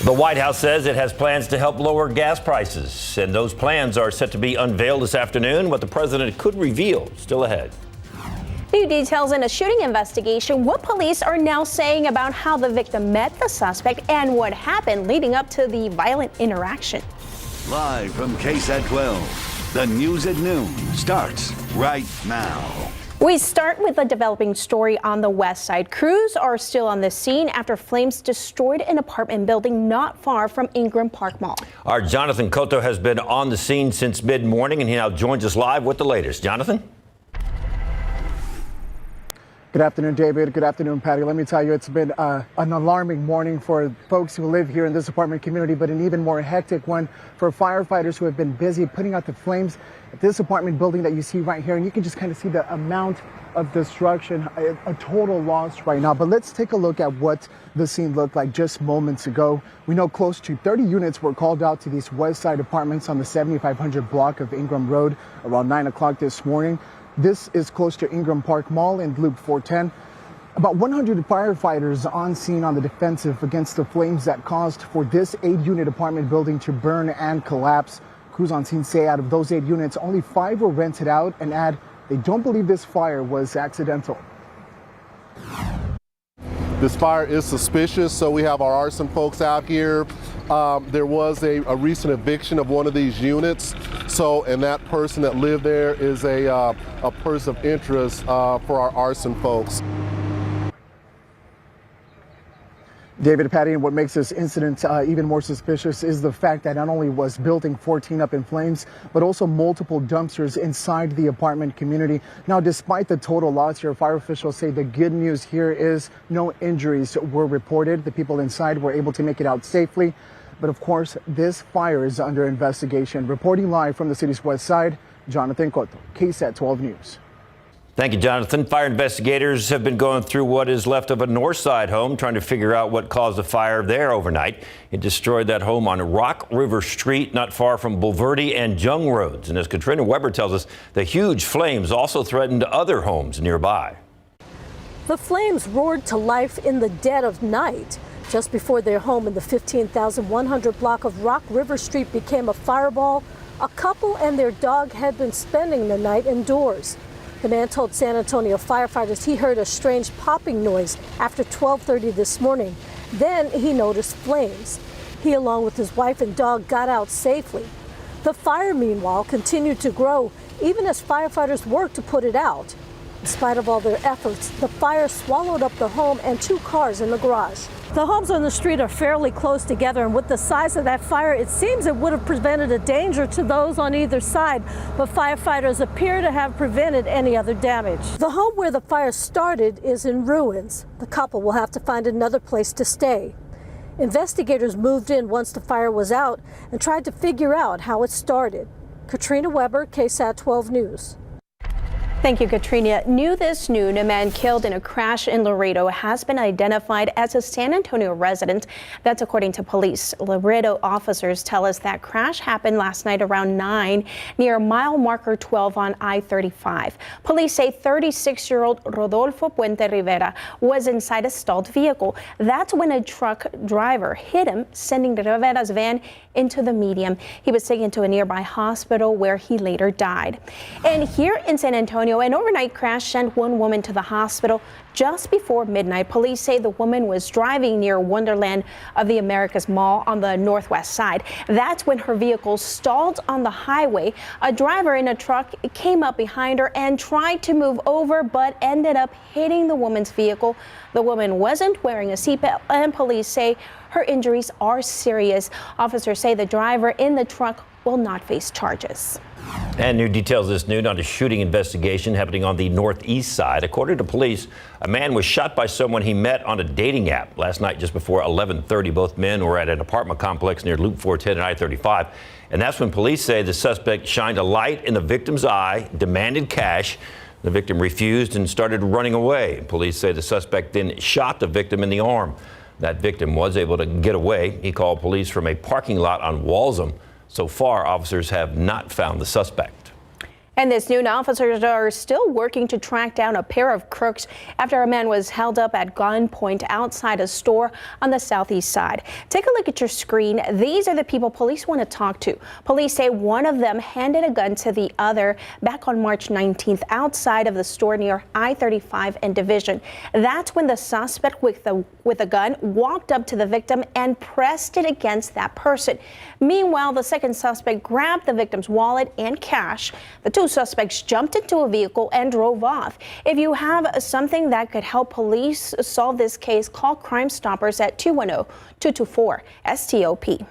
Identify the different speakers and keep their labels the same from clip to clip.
Speaker 1: The White House says it has plans to help lower gas prices, and those plans are set to be unveiled this afternoon. What the president could reveal still ahead.
Speaker 2: New details in a shooting investigation, what police are now saying about how the victim met the suspect and what happened leading up to the violent interaction.
Speaker 3: Live from KSAT 12, the news at noon starts right now.
Speaker 2: We start with a developing story on the west side. Crews are still on the scene after flames destroyed an apartment building not far from Ingram Park Mall.
Speaker 1: Our Jonathan Cotto has been on the scene since mid-morning, and he now joins us live with the latest. Jonathan?
Speaker 4: Good afternoon, David. Good afternoon, Patty. Let me tell you, it's been an alarming morning for folks who live here in this apartment community, but an even more hectic one for firefighters who have been busy putting out the flames at this apartment building that you see right here. And you can just kind of see the amount of destruction, a total loss right now. But let's take a look at what the scene looked like just moments ago. We know close to 30 units were called out to these west side apartments on the 7500 block of Ingram Road around 9 o'clock this morning. This is close to Ingram Park Mall in Loop 410. About 100 firefighters on scene on the defensive against the flames that caused for this 8-unit apartment building to burn and collapse. Crews on scene say out of those 8 units, only 5 were rented out and add they don't believe this fire was accidental.
Speaker 5: This fire is suspicious, so we have our arson folks out here. There was a recent eviction of one of these units, and that person that lived there is a person of interest for our arson folks.
Speaker 4: David, Patty, and what makes this incident even more suspicious is the fact that not only was Building 14 up in flames, but also multiple dumpsters inside the apartment community. Now, despite the total loss here, fire officials say the good news here is no injuries were reported. The people inside were able to make it out safely. But of course, this fire is under investigation. Reporting live from the city's west side, Jonathan Cotto, KSAT 12 News.
Speaker 1: Thank you, Jonathan. Fire investigators have been going through what is left of a north side home, trying to figure out what caused the fire there overnight. It destroyed that home on Rock River Street, not far from Bulverde and Jung Roads. And as Katrina Weber tells us, the huge flames also threatened other homes nearby.
Speaker 6: The flames roared to life in the dead of night. Just before their home in the 15,100 block of Rock River Street became a fireball, a couple and their dog had been spending the night indoors. The man told San Antonio firefighters he heard a strange popping noise after 12:30 this morning. Then he noticed flames. He, along with his wife and dog, got out safely. The fire, meanwhile, continued to grow, even as firefighters worked to put it out. In spite of all their efforts, the fire swallowed up the home and 2 cars in the garage. The homes on the street are fairly close together, and with the size of that fire, it seems it would have prevented a danger to those on either side, but firefighters appear to have prevented any other damage. The home where the fire started is in ruins. The couple will have to find another place to stay. Investigators moved in once the fire was out and tried to figure out how it started. Katrina Weber, KSAT 12 News.
Speaker 2: Thank you, Katrina. New this noon, a man killed in a crash in Laredo has been identified as a San Antonio resident. That's according to police. Laredo officers tell us that crash happened last night around 9 near mile marker 12 on I-35. Police say 36-year-old Rodolfo Puente Rivera was inside a stalled vehicle. That's when a truck driver hit him, sending Rivera's van into the median. He was taken to a nearby hospital where he later died. And here in San Antonio, an overnight crash sent one woman to the hospital just before midnight. Police say the woman was driving near Wonderland of the Americas Mall on the northwest side. That's when her vehicle stalled on the highway. A driver in a truck came up behind her and tried to move over, but ended up hitting the woman's vehicle. The woman wasn't wearing a seatbelt, and police say her injuries are serious. Officers say the driver in the truck will not face charges.
Speaker 1: And new details this noon on a shooting investigation happening on the northeast side. According to police, a man was shot by someone he met on a dating app last night just before 11:30. Both men were at an apartment complex near Loop 410 and I-35. And that's when police say the suspect shined a light in the victim's eye, demanded cash. The victim refused and started running away. Police say the suspect then shot the victim in the arm. That victim was able to get away. He called police from a parking lot on Walsham. So far, officers have not found the suspect.
Speaker 2: And this noon, officers are still working to track down a pair of crooks after a man was held up at gunpoint outside a store on the southeast side. Take a look at your screen. These are the people police want to talk to. Police say one of them handed a gun to the other back on March 19th outside of the store near I-35 and Division. That's when the suspect with a gun walked up to the victim and pressed it against that person. Meanwhile, the second suspect grabbed the victim's wallet and cash. The two suspects jumped into a vehicle and drove off. If you have something that could help police solve this case, call Crime Stoppers at 210-224-STOP.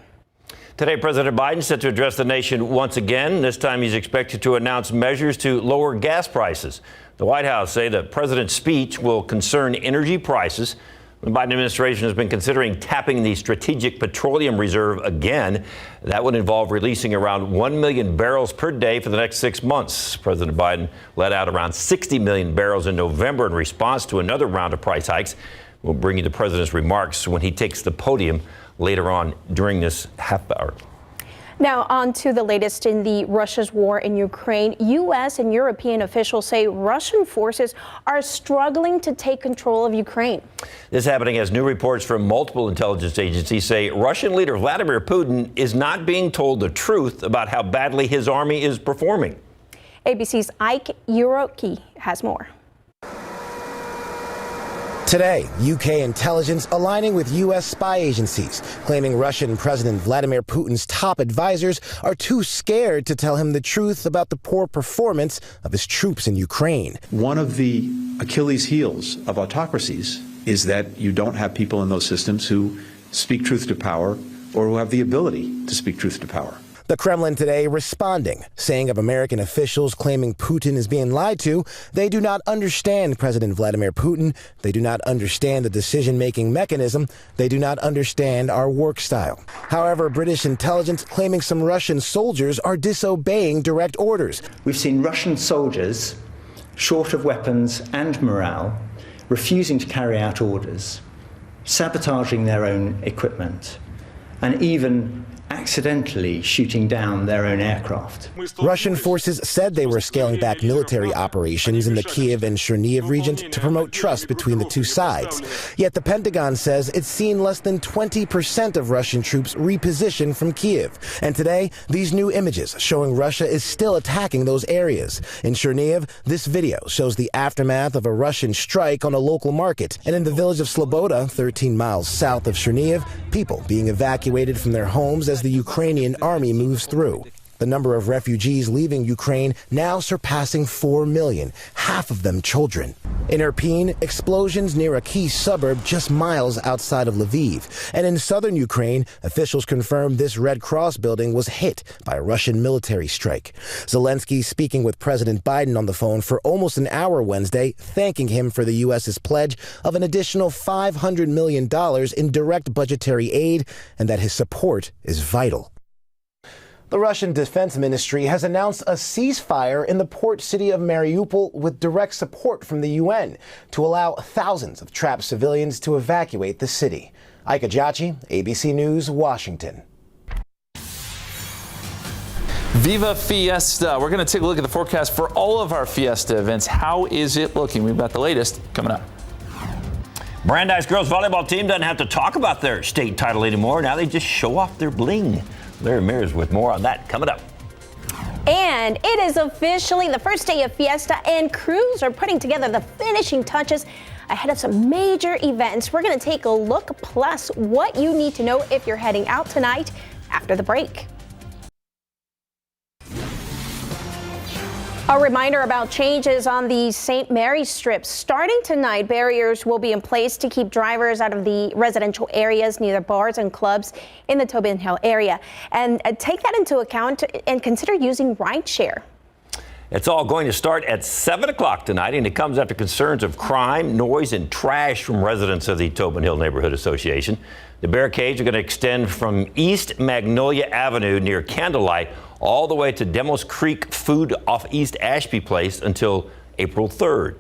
Speaker 1: Today, President Biden is set to address the nation once again. This time he's expected to announce measures to lower gas prices. The White House say the president's speech will concern energy prices. The Biden administration has been considering tapping the Strategic Petroleum Reserve again. That would involve releasing around 1 million barrels per day for the next 6 months. President Biden let out around 60 million barrels in November in response to another round of price hikes. We'll bring you the president's remarks when he takes the podium later on during this half hour.
Speaker 2: Now on to the latest in the Russia's war in Ukraine. U.S. and European officials say Russian forces are struggling to take control of Ukraine.
Speaker 1: This happening as new reports from multiple intelligence agencies say Russian leader Vladimir Putin is not being told the truth about how badly his army is performing.
Speaker 2: ABC's Ike Uroki has more.
Speaker 7: Today, UK intelligence aligning with U.S. spy agencies, claiming Russian President Vladimir Putin's top advisors are too scared to tell him the truth about the poor performance of his troops in Ukraine.
Speaker 8: One of the Achilles heels of autocracies is that you don't have people in those systems who speak truth to power or who have the ability to speak truth to power.
Speaker 7: The Kremlin today responding, saying of American officials claiming Putin is being lied to, they do not understand President Vladimir Putin. They do not understand the decision-making mechanism. They do not understand our work style. However, British intelligence claiming some Russian soldiers are disobeying direct orders.
Speaker 9: We've seen Russian soldiers, short of weapons and morale, refusing to carry out orders, sabotaging their own equipment, and even accidentally shooting down their own aircraft.
Speaker 7: Russian forces said they were scaling back military operations in the Kiev and Chernihiv regions to promote trust between the two sides. Yet the Pentagon says it's seen less than 20% of Russian troops repositioned from Kiev. And today, these new images showing Russia is still attacking those areas. In Chernihiv, this video shows the aftermath of a Russian strike on a local market. And in the village of Sloboda, 13 miles south of Chernihiv, people being evacuated from their homes as the Ukrainian army moves through. The number of refugees leaving Ukraine now surpassing 4 million, half of them children. In Irpin, explosions near a key suburb just miles outside of Lviv. And in southern Ukraine, officials confirmed this Red Cross building was hit by a Russian military strike. Zelensky speaking with President Biden on the phone for almost an hour Wednesday, thanking him for the U.S.'s pledge of an additional $500 million in direct budgetary aid and that his support is vital. The Russian Defense Ministry has announced a ceasefire in the port city of Mariupol with direct support from the UN to allow thousands of trapped civilians to evacuate the city. Ike Ajachi, ABC News, Washington.
Speaker 10: Viva Fiesta. We're going to take a look at the forecast for all of our Fiesta events. How is it looking? We've got the latest coming up.
Speaker 1: Brandeis girls volleyball team doesn't have to talk about their state title anymore. Now they just show off their bling. Larry Mears with more on that coming up.
Speaker 2: And it is officially the first day of Fiesta, and crews are putting together the finishing touches ahead of some major events. We're going to take a look, plus what you need to know if you're heading out tonight after the break. A reminder about changes on the St. Mary's Strip. Starting tonight, barriers will be in place to keep drivers out of the residential areas near the bars and clubs in the Tobin Hill area. And take that into account and consider using rideshare.
Speaker 1: It's all going to start at 7 o'clock tonight, and it comes after concerns of crime, noise, and trash from residents of the Tobin Hill Neighborhood Association. The barricades are going to extend from East Magnolia Avenue near Candlelight all the way to Demos Creek Food off East Ashby Place until April 3rd.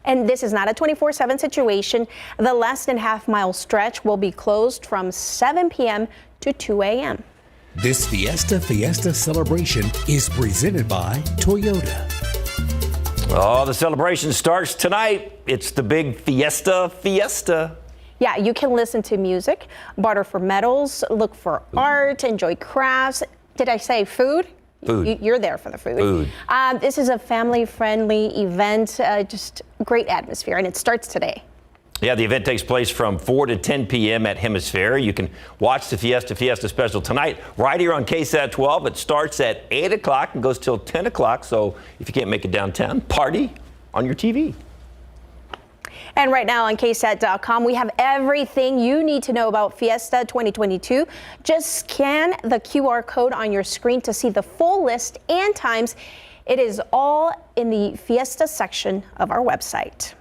Speaker 2: And this is not a 24/7 situation. The less than half-mile stretch will be closed from 7 p.m. to 2 a.m.
Speaker 11: This Fiesta celebration is presented by Toyota.
Speaker 1: Oh, the celebration starts tonight. It's the big Fiesta.
Speaker 2: Yeah, you can listen to music, barter for medals, look for art, enjoy crafts. Did I say food?
Speaker 1: Food.
Speaker 2: You're there for the food. This is a family-friendly event, just great atmosphere, and it starts today.
Speaker 1: Yeah, the event takes place from 4 to 10 p.m. at Hemisphere. You can watch the Fiesta special tonight right here on KSAT 12. It starts at 8 o'clock and goes till 10 o'clock. So if you can't make it downtown, party on your TV.
Speaker 2: And right now on KSAT.com, we have everything you need to know about Fiesta 2022. Just scan the QR code on your screen to see the full list and times. It is all in the Fiesta section of our website.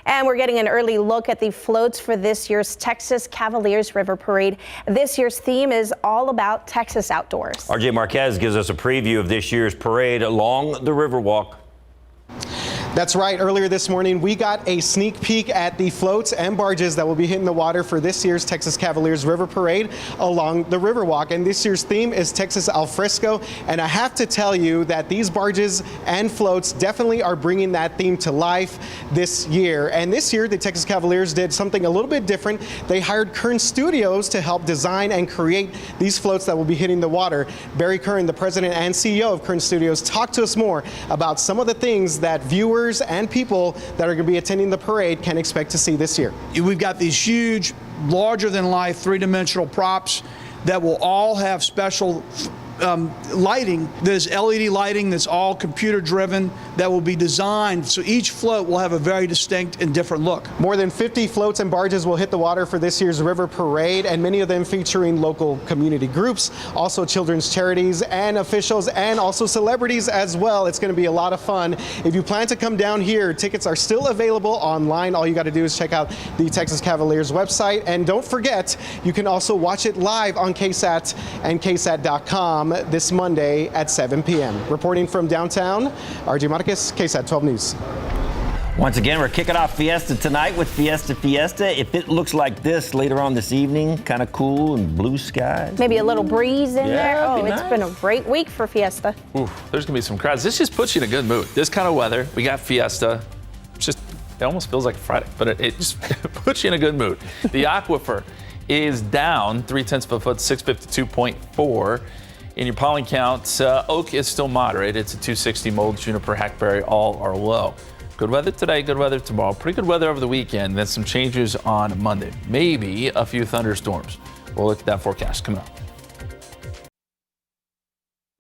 Speaker 2: And we're getting an early look at the floats for this year's Texas Cavaliers River Parade. This year's theme is all about Texas outdoors.
Speaker 1: RJ Marquez gives us a preview of this year's parade along the Riverwalk.
Speaker 12: That's right. Earlier this morning, we got a sneak peek at the floats and barges that will be hitting the water for this year's Texas Cavaliers River Parade along the Riverwalk. And this year's theme is Texas Al Fresco. And I have to tell you that these barges and floats definitely are bringing that theme to life this year. And this year, the Texas Cavaliers did something a little bit different. They hired Kern Studios to help design and create these floats that will be hitting the water. Barry Kern, the president and CEO of Kern Studios, talked to us more about some of the things that viewers and people that are going to be attending the parade can expect to see this year.
Speaker 13: We've got these huge, larger-than-life, three-dimensional props that will all have special lighting. There's LED lighting that's all computer-driven that will be designed so each float will have a very distinct and different look.
Speaker 12: More than 50 floats and barges will hit the water for this year's River Parade, and many of them featuring local community groups, also children's charities and officials, and also celebrities as well. It's going to be a lot of fun. If you plan to come down here, tickets are still available online. All you got to do is check out the Texas Cavaliers website, and don't forget, you can also watch it live on KSAT and KSAT.com this Monday at 7 p.m. Reporting from downtown, RJ Marquez, KSAT 12 News.
Speaker 1: Once again, we're kicking off Fiesta tonight with Fiesta. If it looks like this later on this evening, kind of cool and blue skies.
Speaker 2: Maybe a little breeze in there. Oh,
Speaker 1: nice.
Speaker 2: It's been a great week for Fiesta.
Speaker 10: Ooh, there's going to be some crowds. This just puts you in a good mood. This kind of weather, we got Fiesta. It almost feels like Friday, but it just puts you in a good mood. The aquifer is down 0.3 of a foot, 652.4. In your pollen count, oak is still moderate. It's a 260. Mold, juniper, hackberry, all are low. Good weather today, good weather tomorrow. Pretty good weather over the weekend. Then some changes on Monday. Maybe a few thunderstorms. We'll look at that forecast coming up.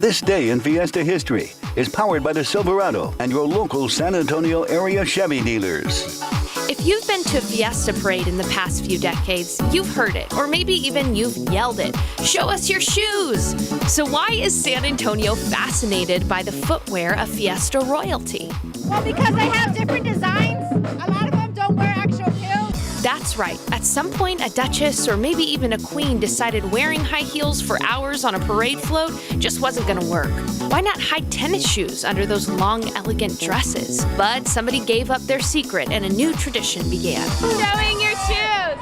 Speaker 3: This day in Fiesta history is powered by the Silverado and your local San Antonio area Chevy dealers.
Speaker 14: If you've been to a Fiesta parade in the past few decades, you've heard it, or maybe even you've yelled it. Show us your shoes! So why is San Antonio fascinated by the footwear of Fiesta royalty?
Speaker 15: Well, because they have different designs. A lot of them don't wear actual heels.
Speaker 14: That's right. At some point, a duchess or maybe even a queen decided wearing high heels for hours on a parade float just wasn't going to work. Why not hide tennis shoes under those long, elegant dresses? But somebody gave up their secret and a new tradition began.
Speaker 15: Showing your shoes!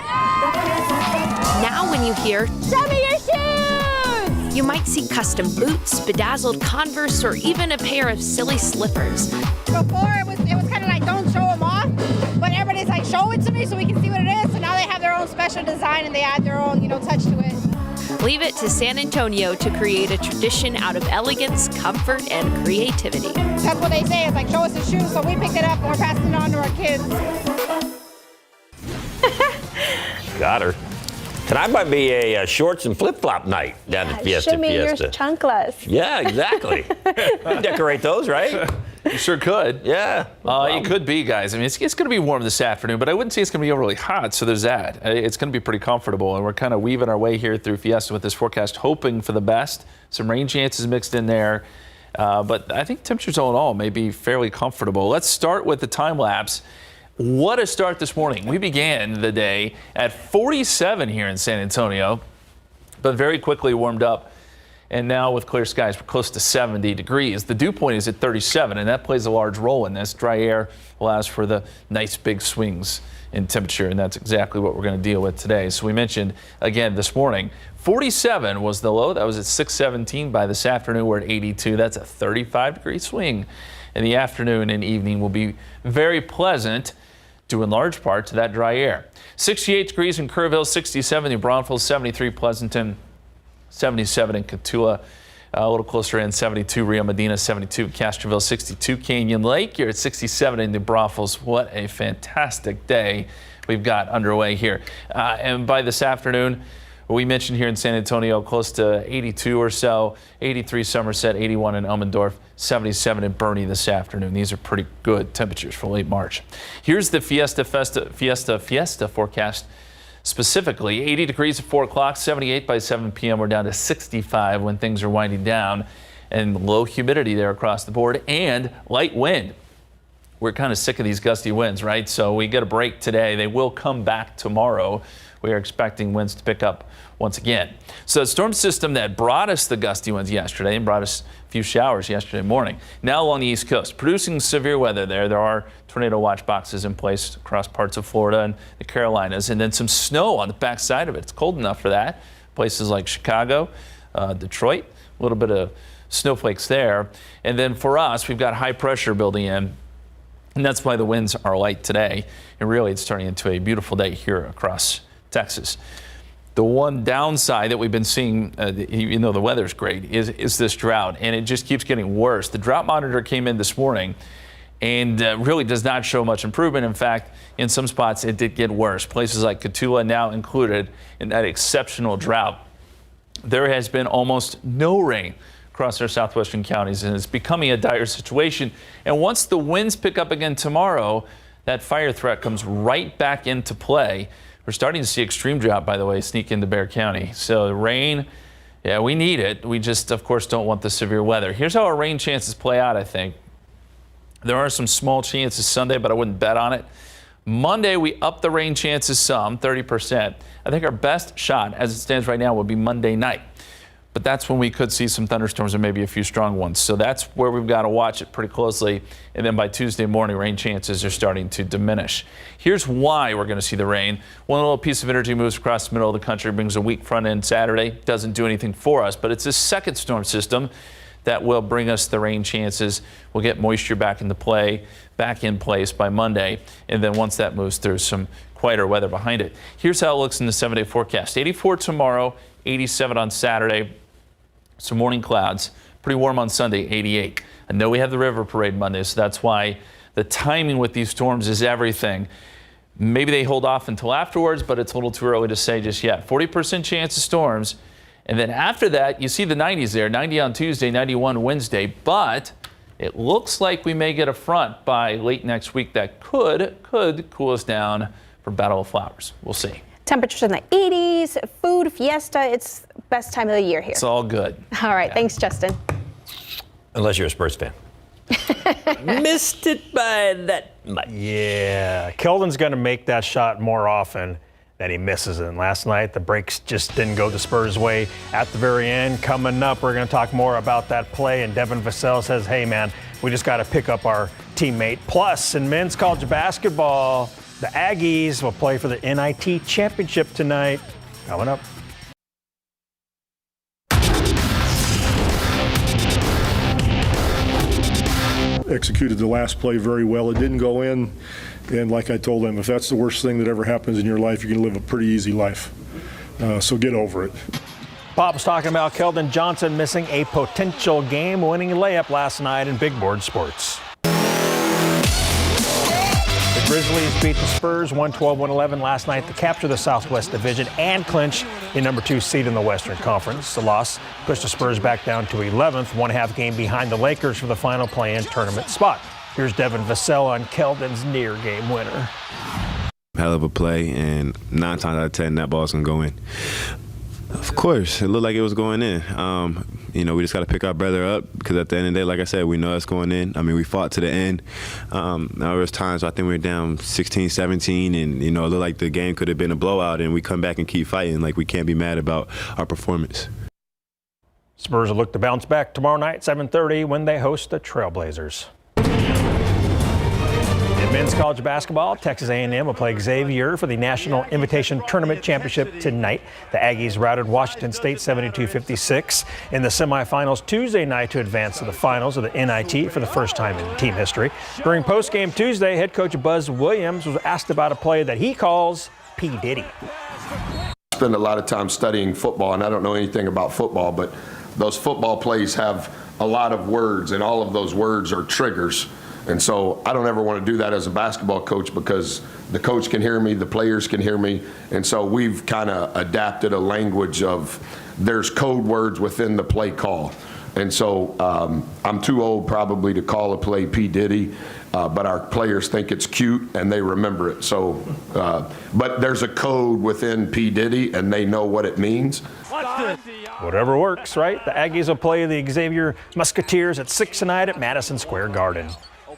Speaker 14: Now when you hear,
Speaker 15: "Show me your shoes!"
Speaker 14: you might see custom boots, bedazzled Converse, or even a pair of silly slippers.
Speaker 15: Before, it was kind of like, don't show them off. But everybody's like, show it to me so we can see what it is. So now they have their own special design and they add their own, touch to it.
Speaker 14: Leave it to San Antonio to create a tradition out of elegance, comfort, and creativity.
Speaker 15: That's what they say. It's like, show us the shoes. So we picked it up and we're passing it on to our kids.
Speaker 1: Got her. Tonight might be a shorts and flip-flop night down at Fiesta.
Speaker 2: Show me your chanclas.
Speaker 1: Yeah, exactly. You decorate those, right?
Speaker 10: You sure could.
Speaker 1: Yeah.
Speaker 10: It could be, guys. I mean, it's going to be warm this afternoon, but I wouldn't say it's going to be overly hot, so there's that. It's going to be pretty comfortable, and we're kind of weaving our way here through Fiesta with this forecast, hoping for the best. Some rain chances mixed in there, but I think temperatures all in all may be fairly comfortable. Let's start with the time lapse. What a start this morning. We began the day at 47 here in San Antonio, but very quickly warmed up. And now with clear skies, we're close to 70 degrees. The dew point is at 37, and that plays a large role in this. Dry air allows for the nice big swings in temperature, and that's exactly what we're going to deal with today. So we mentioned again this morning, 47 was the low. That was at 6:17. By this afternoon, we're at 82. That's a 35-degree swing. In the afternoon and evening will be very pleasant, due in large part to that dry air. 68 degrees in Kerrville, 67 in Braunfels, 73 Pleasanton, 77 in Cotulla, a little closer in 72 Rio Medina, 72 Castroville, 62 Canyon Lake. You're at 67 in New Braunfels. What a fantastic day we've got underway here. And by this afternoon, we mentioned here in San Antonio, close to 82 or so, 83 Somerset, 81 in Elmendorf, 77 in Bernie this afternoon. These are pretty good temperatures for late March. Here's the Fiesta forecast specifically. 80 degrees at 4 o'clock, 78 by 7 p.m. We're down to 65 when things are winding down, and low humidity there across the board and light wind. We're kind of sick of these gusty winds, right? So we get a break today. They will come back tomorrow. We are expecting winds to pick up once again. So the storm system that brought us the gusty winds yesterday and brought us a few showers yesterday morning, now along the East Coast, producing severe weather there. There are tornado watch boxes in place across parts of Florida and the Carolinas, and then some snow on the backside of it. It's cold enough for that. Places like Chicago, Detroit, a little bit of snowflakes there. And then for us, we've got high pressure building in, and that's why the winds are light today. And really, it's turning into a beautiful day here across Texas. The one downside that we've been seeing, even though the weather's great, is this drought, and it just keeps getting worse. The Drought Monitor came in this morning and really does not show much improvement. In fact, in some spots, it did get worse. Places like Cotulla now included in that exceptional drought. There has been almost no rain across our southwestern counties, and it's becoming a dire situation. And once the winds pick up again tomorrow, that fire threat comes right back into play. We're starting to see extreme drought, by the way, sneak into Bexar County. So the rain, yeah, we need it. We just, of course, don't want the severe weather. Here's how our rain chances play out, I think. There are some small chances Sunday, but I wouldn't bet on it. Monday, we up the rain chances some, 30%. I think our best shot, as it stands right now, would be Monday night. But that's when we could see some thunderstorms and maybe a few strong ones. So that's where we've got to watch it pretty closely. And then by Tuesday morning, rain chances are starting to diminish. Here's why we're going to see the rain. One little piece of energy moves across the middle of the country, brings a weak front end Saturday. Doesn't do anything for us, but it's a second storm system that will bring us the rain chances. We'll get moisture back in place by Monday. And then once that moves through, some quieter weather behind it. Here's how it looks in the 7-day forecast. 84 tomorrow, 87 on Saturday. Some morning clouds, pretty warm on Sunday, 88. I know we have the river parade Monday, so that's why the timing with these storms is everything. Maybe they hold off until afterwards, but it's a little too early to say just yet. 40% chance of storms. And then after that, you see the 90s there, 90 on Tuesday, 91 Wednesday. But it looks like we may get a front by late next week that could cool us down for Battle of Flowers. We'll see.
Speaker 2: Temperatures in the 80s, food, fiesta. It's the best time of the year here.
Speaker 10: It's all good.
Speaker 2: All right.
Speaker 10: Yeah.
Speaker 2: Thanks, Justin.
Speaker 1: Unless you're a Spurs fan. Missed it by that much.
Speaker 16: Yeah. Keldon's going to make that shot more often than he misses it. And last night, the breaks just didn't go the Spurs' way at the very end. Coming up, we're going to talk more about that play. And Devin Vassell says, hey, man, we just got to pick up our teammate. Plus, in men's college basketball, the Aggies will play for the NIT championship tonight. Coming up.
Speaker 17: Executed the last play very well. It didn't go in. And like I told him, if that's the worst thing that ever happens in your life, you're going to live a pretty easy life. So get over it.
Speaker 16: Bob was talking about Keldon Johnson missing a potential game-winning layup last night in big board sports. The Grizzlies beat the Spurs 112-111 last night to capture the Southwest Division and clinch the number 2 seed in the Western Conference. The loss pushed the Spurs back down to 11th, 1.5 game behind the Lakers for the final play-in tournament spot. Here's Devin Vassell on Keldon's near-game winner.
Speaker 18: Hell of a play, and 9 times out of 10, that ball's going to go in. Of course, it looked like it was going in. We just got to pick our brother up because at the end of the day, like I said, we know it's going in. I mean, we fought to the end. There was times I think we were down 16, 17, and, it looked like the game could have been a blowout, and we come back and keep fighting. Like, we can't be mad about our performance.
Speaker 16: Spurs will look to bounce back tomorrow night, 7:30, when they host the Trailblazers. In In men's college basketball, Texas A&M will play Xavier for the National Invitation Tournament Championship tonight. The Aggies routed Washington State 72-56 in the semifinals Tuesday night to advance to the finals of the NIT for the first time in team history. During postgame Tuesday, head coach Buzz Williams was asked about a play that he calls P. Diddy.
Speaker 19: I spend a lot of time studying football, and I don't know anything about football, but those football plays have a lot of words, and all of those words are triggers. And so I don't ever want to do that as a basketball coach, because the coach can hear me, the players can hear me. And so we've kind of adapted a language of there's code words within the play call. And so I'm too old probably to call a play P. Diddy, but our players think it's cute and they remember it. So, but there's a code within P. Diddy and they know what it means.
Speaker 16: Whatever works, right? The Aggies will play the Xavier Musketeers at 6 tonight at Madison Square Garden.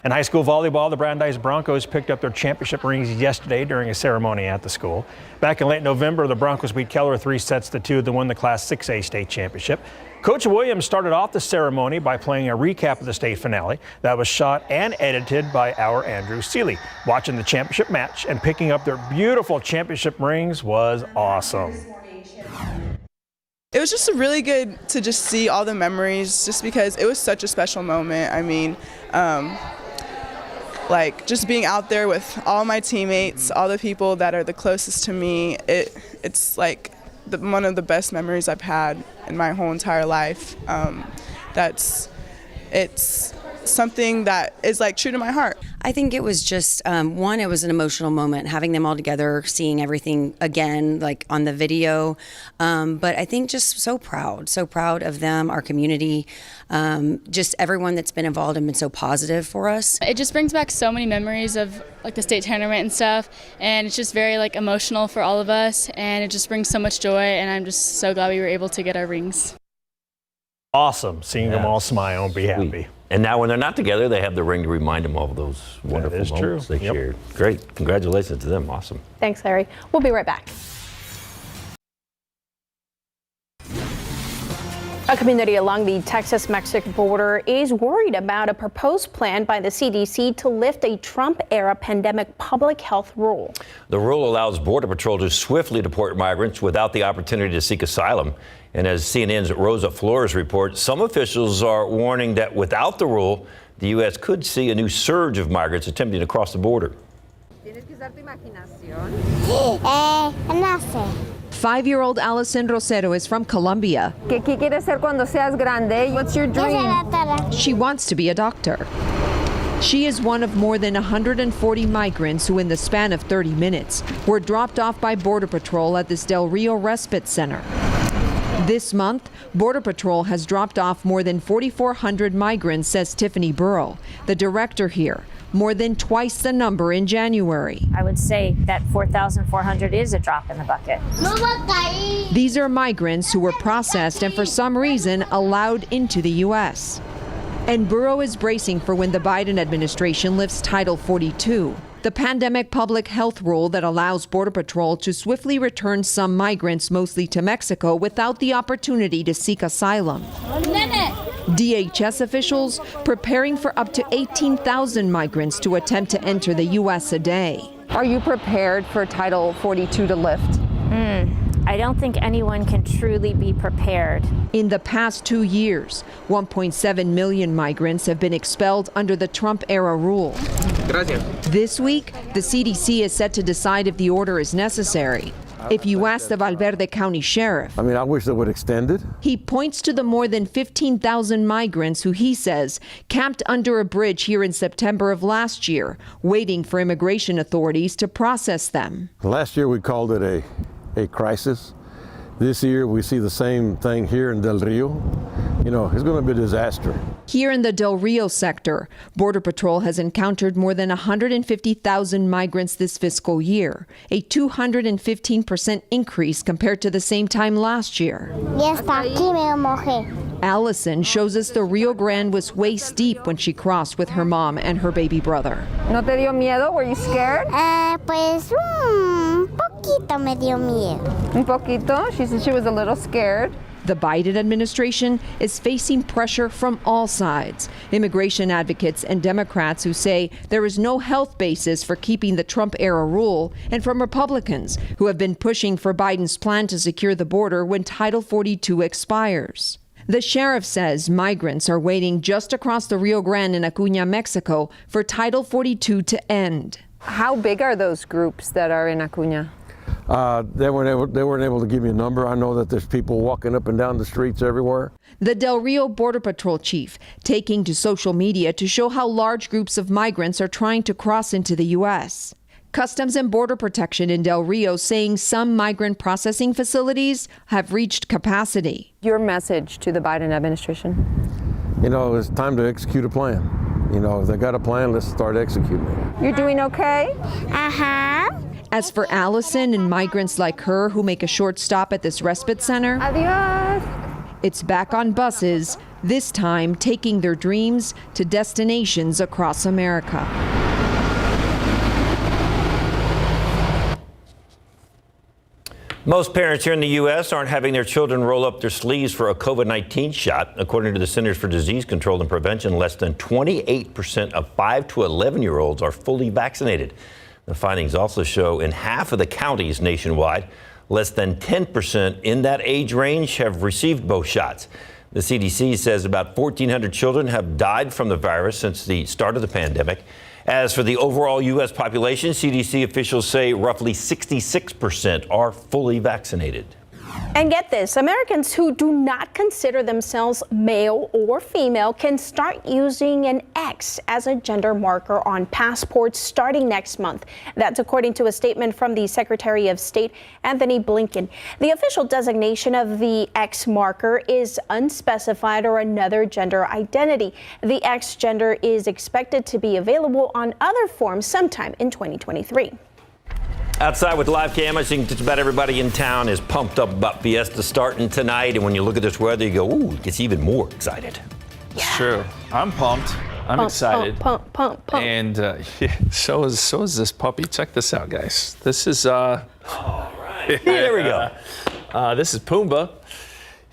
Speaker 16: In high school volleyball, the Brandeis Broncos picked up their championship rings yesterday during a ceremony at the school. Back in late November, the Broncos beat Keller 3-2 to win the Class 6A state championship. Coach Williams started off the ceremony by playing a recap of the state finale that was shot and edited by our Andrew Seeley. Watching the championship match and picking up their beautiful championship rings was awesome.
Speaker 20: It was just really good to just see all the memories, just because it was such a special moment. I mean, like just being out there with all my teammates, all the people that are the closest to me, it's like one of the best memories I've had in my whole entire life. It's something that is like true to my heart.
Speaker 21: I think it was just, it was an emotional moment, having them all together, seeing everything again, like on the video. But I think just so proud of them, our community, just everyone that's been involved and been so positive for us.
Speaker 22: It just brings back so many memories of like the state tournament and stuff, and it's just very like emotional for all of us, and it just brings so much joy, and I'm just so glad we were able to get our rings.
Speaker 16: Awesome seeing them all smile and be happy.
Speaker 1: And now when they're not together, they have the ring to remind them of those wonderful moments they shared. Great. Congratulations to them. Awesome.
Speaker 2: Thanks, Larry. We'll be right back. A community along the Texas-Mexico border is worried about a proposed plan by the CDC to lift a Trump-era pandemic public health rule.
Speaker 1: The rule allows Border Patrol to swiftly deport migrants without the opportunity to seek asylum. And as CNN's Rosa Flores reports, some officials are warning that without the rule, the U.S. could see a new surge of migrants attempting to cross the border.
Speaker 23: 5-year-old Allison Rosero is from Colombia.
Speaker 24: ¿Qué quieres ser cuando seas grande? What's your dream?
Speaker 23: She wants to be a doctor. She is one of more than 140 migrants who, in the span of 30 minutes, were dropped off by Border Patrol at this Del Rio Respite Center. This month, Border Patrol has dropped off more than 4,400 migrants, says Tiffany Burrow, the director here, more than twice the number in January.
Speaker 25: I would say that 4,400 is a drop in the bucket.
Speaker 23: These are migrants who were processed and for some reason allowed into the U.S. And Burrow is bracing for when the Biden administration lifts Title 42, the pandemic public health rule that allows Border Patrol to swiftly return some migrants, mostly to Mexico, without the opportunity to seek asylum. DHS officials preparing for up to 18,000 migrants to attempt to enter the U.S. a day.
Speaker 24: Are you prepared for Title 42 to lift?
Speaker 25: I don't think anyone can truly be prepared.
Speaker 23: In the past 2 years, 1.7 million migrants have been expelled under the Trump-era rule. This week, the CDC is set to decide if the order is necessary. If you ask the Valverde County Sheriff,
Speaker 26: I wish they would extend it.
Speaker 23: He points to the more than 15,000 migrants who he says camped under a bridge here in September of last year, waiting for immigration authorities to process them.
Speaker 26: Last year we called it a crisis. This year we see the same thing here in Del Rio. It's going to be a disaster.
Speaker 23: Here in the Del Rio sector, Border Patrol has encountered more than 150,000 migrants this fiscal year, a 215% increase compared to the same time last year. Allison shows us the Rio Grande was waist deep when she crossed with her mom and her baby brother.
Speaker 24: ¿No te dio miedo? Were you scared? poquito me dio miedo.
Speaker 23: Un poquito. She said she was a little scared. The Biden administration is facing pressure from all sides. Immigration advocates and Democrats who say there is no health basis for keeping the Trump-era rule, and from Republicans who have been pushing for Biden's plan to secure the border when Title 42 expires. The sheriff says migrants are waiting just across the Rio Grande in Acuña, Mexico, for Title 42 to end.
Speaker 24: How big are those groups that are in Acuña?
Speaker 26: They weren't able to give me a number. I know that there's people walking up and down the streets everywhere.
Speaker 23: The Del Rio Border Patrol chief taking to social media to show how large groups of migrants are trying to cross into the U.S. Customs and Border Protection in Del Rio saying some migrant processing facilities have reached capacity.
Speaker 24: Your message to the Biden administration?
Speaker 26: You know, it's time to execute a plan. You know, if they got a plan, let's start executing it.
Speaker 24: You're doing okay?
Speaker 23: As for Allison and migrants like her who make a short stop at this respite center,
Speaker 24: Adios.
Speaker 23: it's back on buses, this time taking their dreams to destinations across America.
Speaker 1: Most parents here in the U.S. aren't having their children roll up their sleeves for a COVID-19 shot. According to the Centers for Disease Control and Prevention, less than 28% of 5 to 11-year-olds are fully vaccinated. The findings also show in half of the counties nationwide, less than 10% in that age range have received both shots. The CDC says about 1,400 children have died from the virus since the start of the pandemic. As for the overall U.S. population, CDC officials say roughly 66% are fully vaccinated.
Speaker 2: And get this, Americans who do not consider themselves male or female can start using an X as a gender marker on passports starting next month. That's according to a statement from the Secretary of State, Anthony Blinken. The official designation of the X marker is unspecified or another gender identity. The X gender is expected to be available on other forms sometime in 2023.
Speaker 1: Outside with live cam, I think just about everybody in town is pumped up about Fiesta starting tonight. And when you look at this weather, you go, ooh, it gets even more excited.
Speaker 10: It's true. I'm pumped. I'm excited.
Speaker 2: Pump.
Speaker 10: And so is this puppy. Check this out, guys. This is
Speaker 1: all right. There we go.
Speaker 10: This is Pumbaa.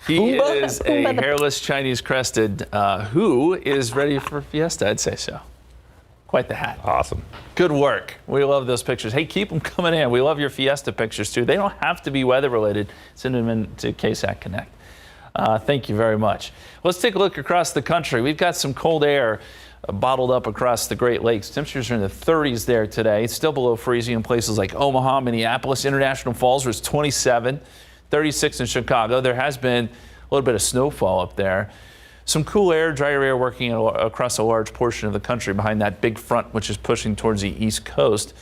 Speaker 10: He is a hairless Chinese crested who is ready for Fiesta, I'd say so. Quite the hat.
Speaker 1: Awesome.
Speaker 10: Good work. We love those pictures. Hey, keep them coming in. We love your Fiesta pictures, too. They don't have to be weather related. Send them in to KSAT Connect. Thank you very much. Let's take a look across the country. We've got some cold air bottled up across the Great Lakes. Temperatures are in the 30s there today. It's still below freezing in places like Omaha, Minneapolis, International Falls, where it's 27, 36 in Chicago. There has been a little bit of snowfall up there. Some cool air, drier air working across a large portion of the country behind that big front, which is pushing towards the East Coast.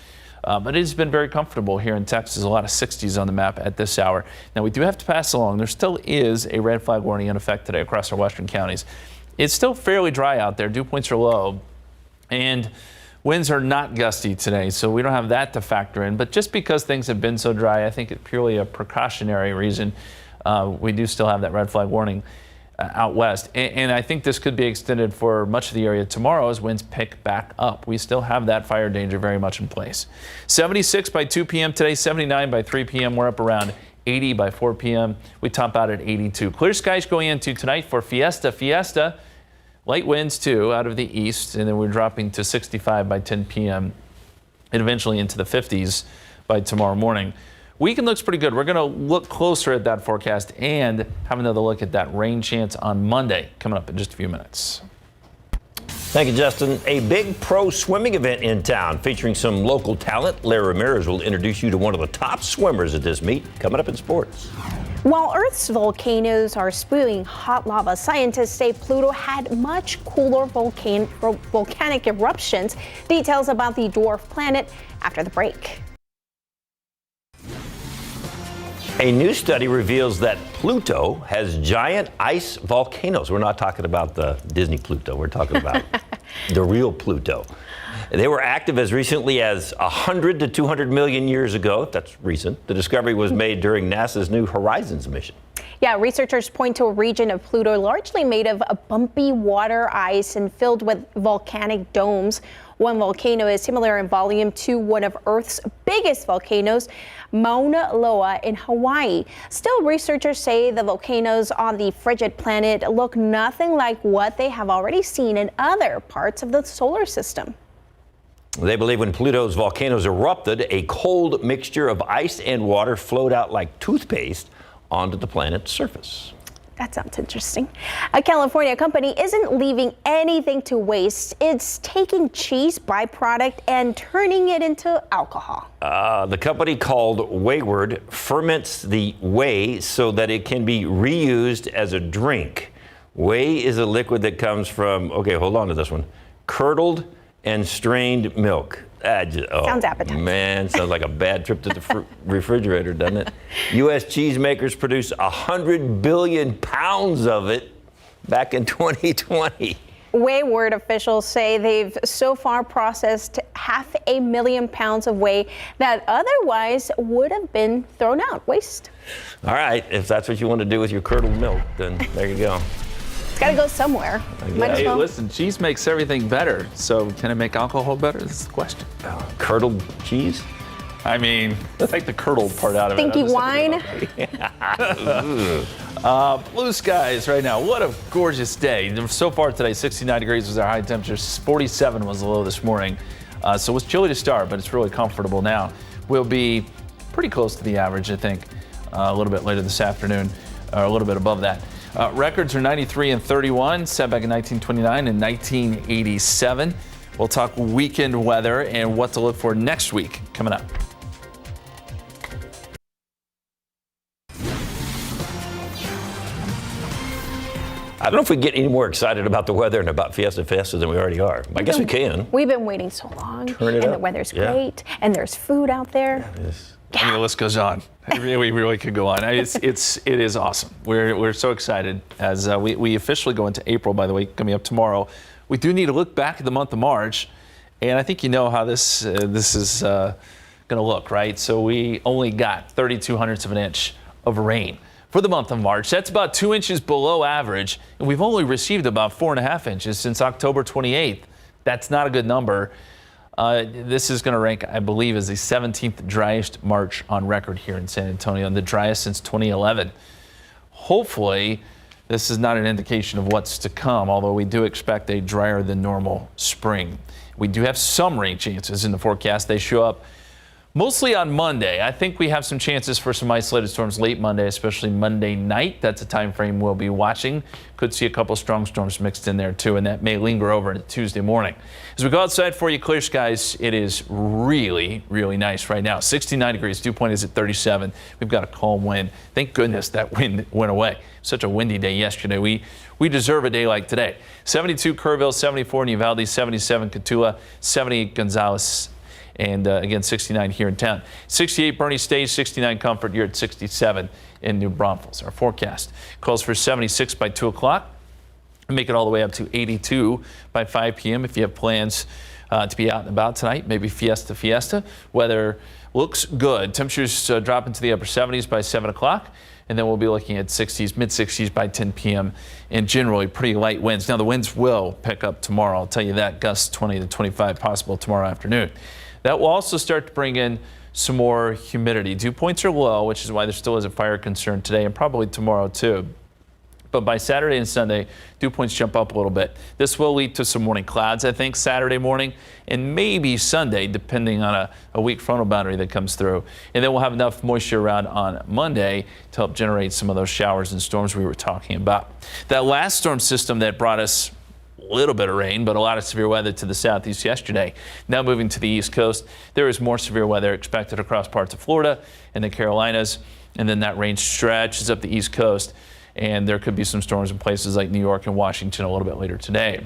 Speaker 10: But it has been very comfortable here in Texas. A lot of 60s on the map at this hour. Now, we do have to pass along. There still is a red flag warning in effect today across our western counties. It's still fairly dry out there. Dew points are low. And winds are not gusty today, so we don't have that to factor in. But just because things have been so dry, I think it's purely a precautionary reason. We do still have that red flag warning out west. And I think this could be extended for much of the area tomorrow as winds pick back up. We still have that fire danger very much in place. 76 by 2 p.m. today, 79 by 3 p.m. We're up around 80 by 4 p.m. We top out at 82. Clear skies going into tonight for Fiesta. Light winds too out of the east, and then we're dropping to 65 by 10 p.m. and eventually into the 50s by tomorrow morning. Weekend looks pretty good. We're going to look closer at that forecast and have another look at that rain chance on Monday coming up in just a few minutes.
Speaker 1: Thank you, Justin. A big pro swimming event in town featuring some local talent. Larry Ramirez will introduce you to one of the top swimmers at this meet coming up in sports.
Speaker 2: While Earth's volcanoes are spewing hot lava, scientists say Pluto had much cooler volcanic eruptions. Details about the dwarf planet after the break.
Speaker 1: A new study reveals that Pluto has giant ice volcanoes. We're not talking about the Disney Pluto. We're talking about the real Pluto. They were active as recently as 100 to 200 million years ago. That's recent. The discovery was made during NASA's New Horizons mission.
Speaker 2: Yeah, researchers point to a region of Pluto largely made of a bumpy water ice and filled with volcanic domes. One volcano is similar in volume to one of Earth's biggest volcanoes, Mauna Loa in Hawaii. Still, researchers say the volcanoes on the frigid planet look nothing like what they have already seen in other parts of the solar system.
Speaker 1: They believe when Pluto's volcanoes erupted, a cold mixture of ice and water flowed out like toothpaste onto the planet's surface.
Speaker 2: That sounds interesting. A California company isn't leaving anything to waste. It's taking cheese byproduct and turning it into alcohol.
Speaker 1: The company called Wayward ferments the whey so that it can be reused as a drink. Whey is a liquid that comes from, okay, hold on to this one, curdled and strained milk.
Speaker 2: Sounds appetizing.
Speaker 1: Man, sounds like a bad trip to the refrigerator, doesn't it? U.S. cheesemakers produced 100 billion pounds of it back in 2020.
Speaker 2: Wayward officials say they've so far processed 500,000 pounds of whey that otherwise would have been thrown out, waste.
Speaker 1: All right, if that's what you want to do with your curdled milk, then there you go.
Speaker 2: It's got to go somewhere. Might as
Speaker 10: Hey,
Speaker 2: well.
Speaker 10: listen, cheese makes everything better. So can it make alcohol better? This is the question.
Speaker 1: Curdled cheese?
Speaker 10: I mean, take the curdled part out of
Speaker 2: Stinky
Speaker 10: it.
Speaker 2: wine.
Speaker 10: Blue skies right now. What a gorgeous day. So far today, 69 degrees was our high temperature. 47 was the low this morning. So it was chilly to start, but it's really comfortable now. We'll be pretty close to the average, I think, a little bit later this afternoon, or a little bit above that. Records are 93 and 31, set back in 1929 and 1987. We'll talk weekend weather and what to look for next week coming up.
Speaker 1: I don't know if we get any more excited about the weather and about Fiesta than we already are. I guess we can.
Speaker 2: We've been waiting so long.
Speaker 1: Turn it
Speaker 2: and
Speaker 1: up.
Speaker 2: the weather's
Speaker 1: Yeah.
Speaker 2: great. And there's food out there.
Speaker 10: I mean, the list goes on. We really could go on. It is awesome. We're so excited as we officially go into April. By the way, coming up tomorrow, we do need to look back at the month of March, and I think you know how this is going to look, right? So we only got 32 hundredths of an inch of rain for the month of March. That's about 2 inches below average, and we've only received about 4.5 inches since October 28th. That's not a good number. This is going to rank, I believe, as the 17th driest March on record here in San Antonio, and the driest since 2011. Hopefully, this is not an indication of what's to come, although we do expect a drier than normal spring. We do have some rain chances in the forecast. They show up mostly on Monday. I think we have some chances for some isolated storms late Monday, especially Monday night. That's a time frame we'll be watching. Could see a couple strong storms mixed in there too, and that may linger over into Tuesday morning. As we go outside for you, clear skies, it is really, really nice right now. 69 degrees, dew point is at 37. We've got a calm wind. Thank goodness that wind went away. Such a windy day yesterday. We deserve a day like today. 72 Kerrville, 74 Uvalde, 77 Cotulla, 78 Gonzales, and again, 69 here in town. 68 Bernie Stage, 69 Comfort. You're at 67 in New Braunfels. Our forecast calls for 76 by 2 o'clock. Make it all the way up to 82 by 5 p.m. If you have plans to be out and about tonight, maybe Fiesta. Weather looks good. Temperatures drop into the upper 70s by 7 o'clock. And then we'll be looking at 60s, mid-60s by 10 p.m. and generally pretty light winds. Now, the winds will pick up tomorrow. I'll tell you that. Gusts 20 to 25 possible tomorrow afternoon. That will also start to bring in some more humidity. Dew points are low, which is why there still is a fire concern today and probably tomorrow too. But by Saturday and Sunday, dew points jump up a little bit. This will lead to some morning clouds, I think, Saturday morning and maybe Sunday, depending on a weak frontal boundary that comes through. And then we'll have enough moisture around on Monday to help generate some of those showers and storms we were talking about. That last storm system that brought us a little bit of rain, but a lot of severe weather to the southeast yesterday. Now moving to the east coast, there is more severe weather expected across parts of Florida and the Carolinas, and then that range stretches up the east coast, and there could be some storms in places like New York and Washington a little bit later today.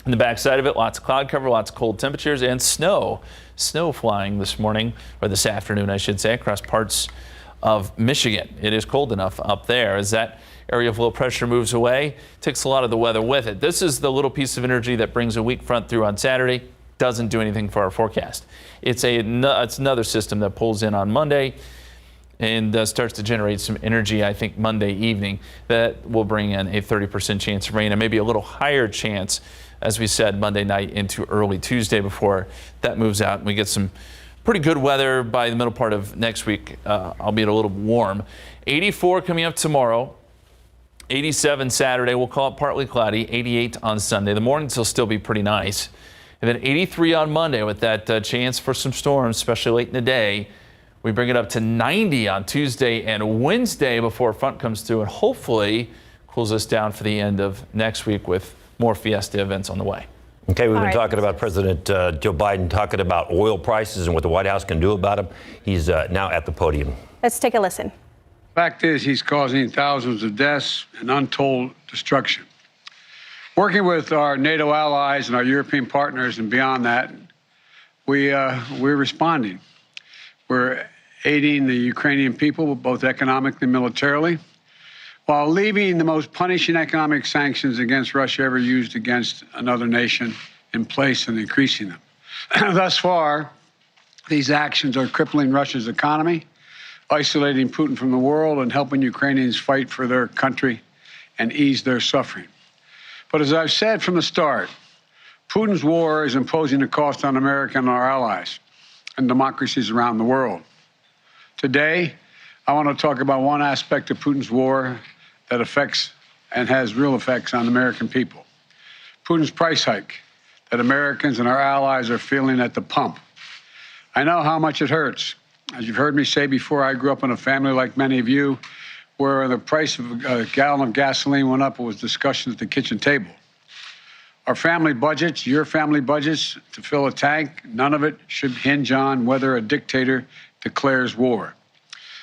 Speaker 10: On the backside of it, lots of cloud cover, lots of cold temperatures, and snow flying this morning, or this afternoon, I should say, across parts of Michigan. It is cold enough up there as that area of low pressure moves away, takes a lot of the weather with it. This is the little piece of energy that brings a weak front through on Saturday, doesn't do anything for our forecast. It's another system that pulls in on Monday and starts to generate some energy, I think, Monday evening that will bring in a 30% chance of rain and maybe a little higher chance as we said, Monday night into early Tuesday before that moves out and we get some pretty good weather by the middle part of next week, albeit a little warm. 84 coming up tomorrow, 87 Saturday. We'll call it partly cloudy, 88 on Sunday. The mornings will still be pretty nice. And then 83 on Monday with that chance for some storms, especially late in the day. We bring it up to 90 on Tuesday and Wednesday before a front comes through and hopefully cools us down for the end of next week with more Fiesta events on the way.
Speaker 1: Okay, we've been talking about President Joe Biden talking about oil prices and what the White House can do about them. He's now at the podium.
Speaker 2: Let's take a listen.
Speaker 4: Fact is, he's causing thousands of deaths and untold destruction. Working with our NATO allies and our European partners and beyond that, we're responding. We're aiding the Ukrainian people, both economically and militarily, while leaving the most punishing economic sanctions against Russia ever used against another nation in place and increasing them. Thus far, these actions are crippling Russia's economy, isolating Putin from the world, and helping Ukrainians fight for their country and ease their suffering. But as I've said from the start, Putin's war is imposing a cost on America and our allies and democracies around the world. Today, I want to talk about one aspect of Putin's war that affects and has real effects on American people. Putin's price hike that Americans and our allies are feeling at the pump. I know how much it hurts. As you've heard me say before, I grew up in a family like many of you, where the price of a gallon of gasoline went up. It was discussion at the kitchen table. Our family budgets, your family budgets, to fill a tank, none of it should hinge on whether a dictator declares war.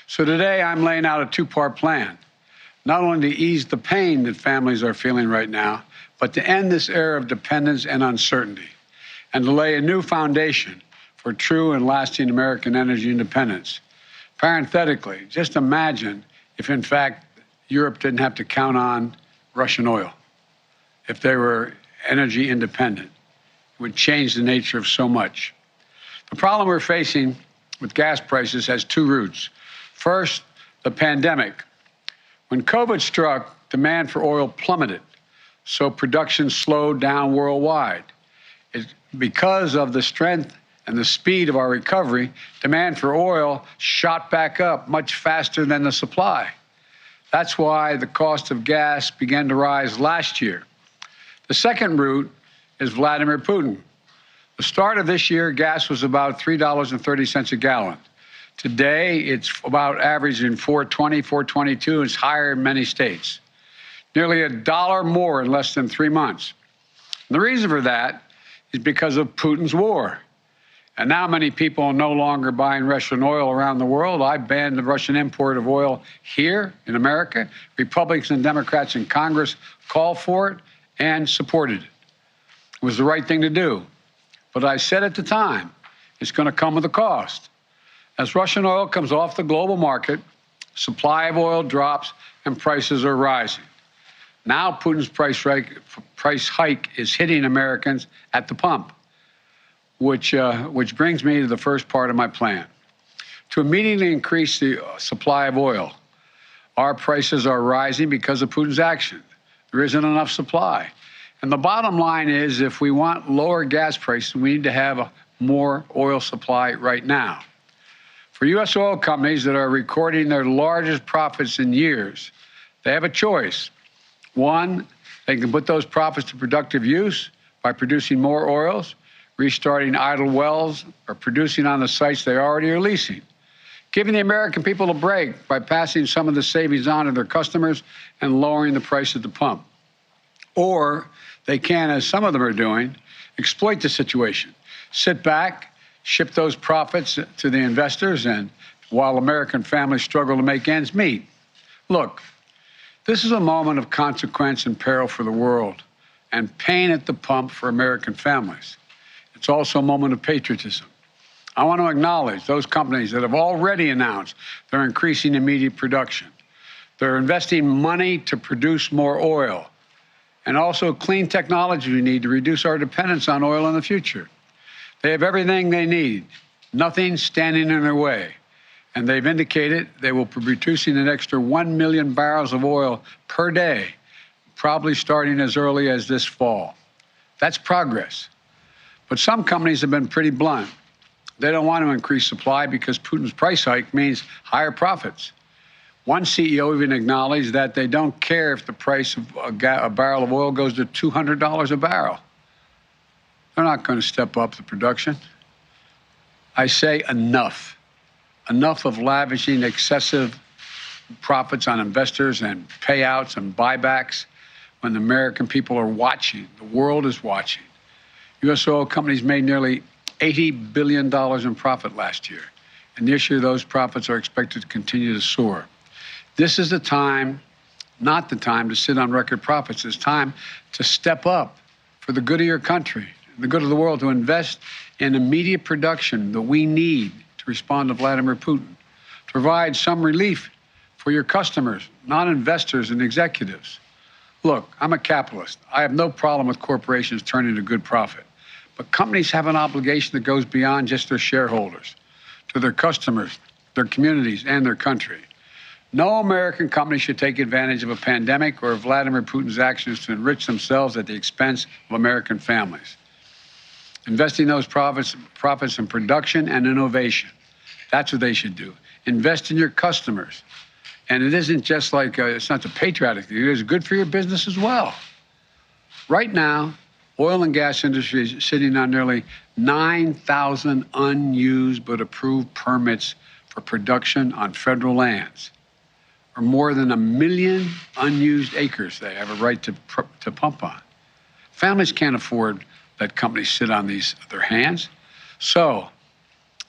Speaker 4: So today I'm laying out a two-part plan, not only to ease the pain that families are feeling right now, but to end this era of dependence and uncertainty, and to lay a new foundation for true and lasting American energy independence. Parenthetically, just imagine if, in fact, Europe didn't have to count on Russian oil, if they were energy independent. It would change the nature of so much. The problem we're facing with gas prices has two roots. First, the pandemic. When COVID struck, demand for oil plummeted, so production slowed down worldwide. Because of the strength and the speed of our recovery, demand for oil shot back up much faster than the supply. That's why the cost of gas began to rise last year. The second root is Vladimir Putin. The start of this year, gas was about $3.30 a gallon. Today, it's about averaging $4.20, $4.22. It's higher in many states. Nearly $1 more in less than 3 months. And the reason for that is because of Putin's war. And now many people are no longer buying Russian oil around the world. I banned the Russian import of oil here in America. Republicans and Democrats in Congress called for it and supported it. It was the right thing to do. But I said at the time, it's going to come with a cost. As Russian oil comes off the global market, supply of oil drops and prices are rising. Now Putin's price hike is hitting Americans at the pump, which brings me to the first part of my plan. To immediately increase the supply of oil, our prices are rising because of Putin's action. There isn't enough supply. And the bottom line is, if we want lower gas prices, we need to have a more oil supply right now. For U.S. oil companies that are recording their largest profits in years, they have a choice. One, they can put those profits to productive use by producing more oils, restarting idle wells, or producing on the sites they already are leasing, giving the American people a break by passing some of the savings on to their customers and lowering the price at the pump. Or they can, as some of them are doing, exploit the situation, sit back, ship those profits to the investors, and while American families struggle to make ends meet. Look, this is a moment of consequence and peril for the world, and pain at the pump for American families. It's also a moment of patriotism. I want to acknowledge those companies that have already announced they're increasing immediate production. They're investing money to produce more oil, and also clean technology we need to reduce our dependence on oil in the future. They have everything they need, nothing standing in their way. And they've indicated they will be producing an extra 1 million barrels of oil per day, probably starting as early as this fall. That's progress. But some companies have been pretty blunt. They don't want to increase supply because Putin's price hike means higher profits. One CEO even acknowledged that they don't care if the price of a barrel of oil goes to $200 a barrel. They're not going to step up the production. I say enough. Enough of lavishing excessive profits on investors and payouts and buybacks when the American people are watching. The world is watching. U.S. oil companies made nearly $80 billion in profit last year. And this year, those profits are expected to continue to soar. This is the time, not the time to sit on record profits. It's time to step up for the good of your country, the good of the world, to invest in immediate production that we need to respond to Vladimir Putin, to provide some relief for your customers, not investors and executives. Look, I'm a capitalist. I have no problem with corporations turning a good profit. But companies have an obligation that goes beyond just their shareholders, to their customers, their communities, and their country. No American company should take advantage of a pandemic or of Vladimir Putin's actions to enrich themselves at the expense of American families. Investing those profits in production and innovation. That's what they should do. Invest in your customers. And it isn't just like, it's not the patriotic thing. It is good for your business as well. Right now, oil and gas industry is sitting on nearly 9,000 unused but approved permits for production on federal lands, or more than 1 million unused acres they have a right to pump on. Families can't afford that companies sit on their hands. So,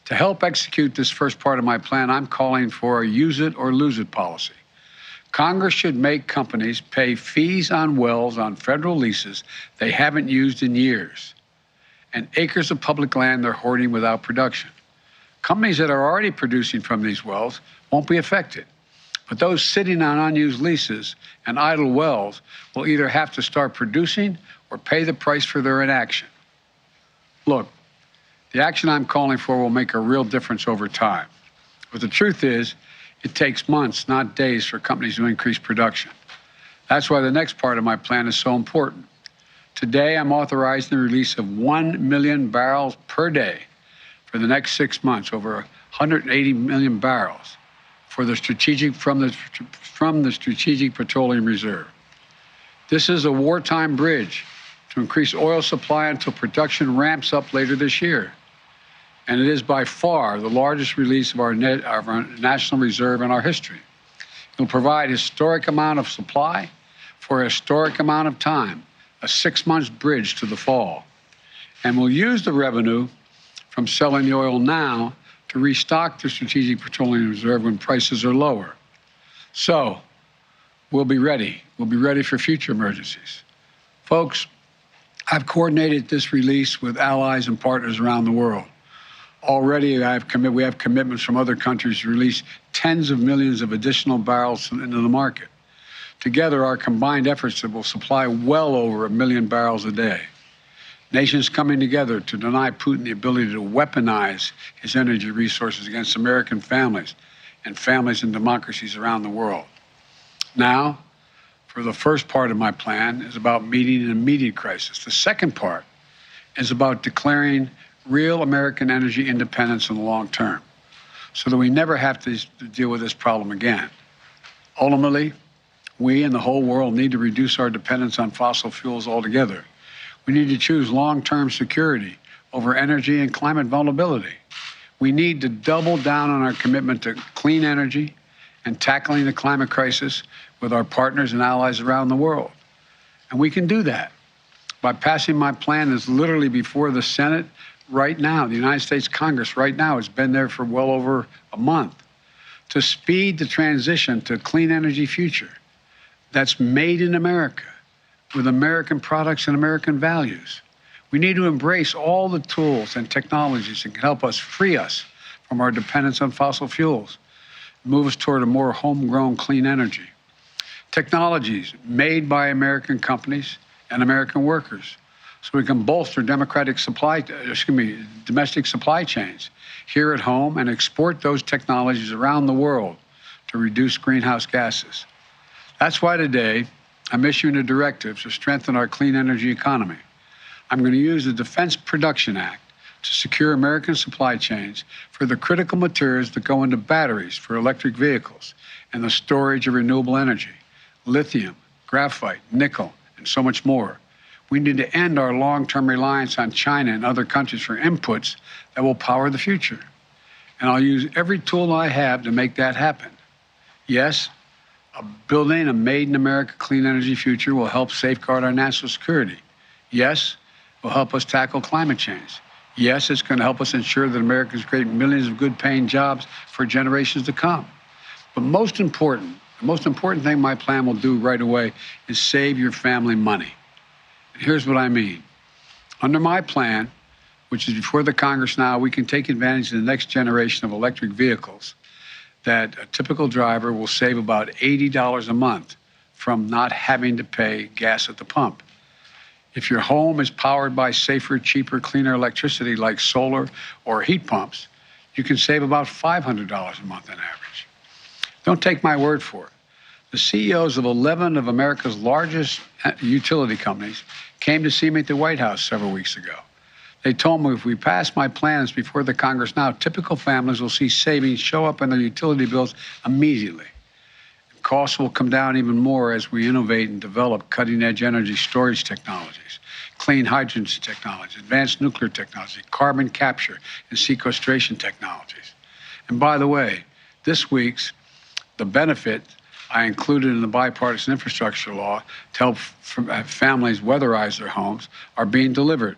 Speaker 4: to help execute this first part of my plan, I'm calling for a use it or lose it policy. Congress should make companies pay fees on wells on federal leases they haven't used in years, and acres of public land they're hoarding without production. Companies that are already producing from these wells won't be affected, but those sitting on unused leases and idle wells will either have to start producing or pay the price for their inaction. Look, the action I'm calling for will make a real difference over time. But the truth is, it takes months, not days, for companies to increase production. That's why the next part of my plan is so important. Today, I'm authorizing the release of 1 million barrels per day for the next 6 months, over 180 million barrels from the Strategic Petroleum Reserve. This is a wartime bridge to increase oil supply until production ramps up later this year. And it is by far the largest release of our national reserve in our history. It will provide a historic amount of supply for a historic amount of time, a 6-month bridge to the fall. And we'll use the revenue from selling the oil now to restock the Strategic Petroleum Reserve when prices are lower. So we'll be ready. We'll be ready for future emergencies. Folks, I've coordinated this release with allies and partners around the world. Already, we have commitments from other countries to release tens of millions of additional barrels into the market. Together, our combined efforts will supply well over 1 million barrels a day. Nations coming together to deny Putin the ability to weaponize his energy resources against American families and families and democracies around the world. Now, for the first part of my plan is about meeting an immediate crisis. The second part is about declaring real American energy independence in the long term so that we never have to deal with this problem again. Ultimately, we and the whole world need to reduce our dependence on fossil fuels altogether. We need to choose long-term security over energy and climate vulnerability. We need to double down on our commitment to clean energy and tackling the climate crisis with our partners and allies around the world. And we can do that by passing my plan that's literally before the Senate right now. The United States Congress right now has been there for well over a month to speed the transition to a clean energy future that's made in America with American products and American values. We need to embrace all the tools and technologies that can help us free us from our dependence on fossil fuels, move us toward a more homegrown clean energy. Technologies made by American companies and American workers, so we can bolster domestic supply chains here at home and export those technologies around the world to reduce greenhouse gases. That's why today I'm issuing a directive to strengthen our clean energy economy. I'm going to use the Defense Production Act to secure American supply chains for the critical materials that go into batteries for electric vehicles and the storage of renewable energy, lithium, graphite, nickel, and so much more. We need to end our long-term reliance on China and other countries for inputs that will power the future. And I'll use every tool I have to make that happen. Yes, building a made-in-America clean energy future will help safeguard our national security. Yes, it will help us tackle climate change. Yes, it's going to help us ensure that Americans create millions of good-paying jobs for generations to come. But the most important thing my plan will do right away is save your family money. And here's what I mean. Under my plan, which is before the Congress now, we can take advantage of the next generation of electric vehicles that a typical driver will save about $80 a month from not having to pay gas at the pump. If your home is powered by safer, cheaper, cleaner electricity like solar or heat pumps, you can save about $500 a month on average. Don't take my word for it. The CEOs of 11 of America's largest utility companies came to see me at the White House several weeks ago. They told me if we pass my plans before the Congress now, typical families will see savings show up in their utility bills immediately. Costs will come down even more as we innovate and develop cutting-edge energy storage technologies, clean hydrogen technology, advanced nuclear technology, carbon capture and sequestration technologies. And by the way, this week's the benefit I included in the bipartisan infrastructure law to help families weatherize their homes are being delivered.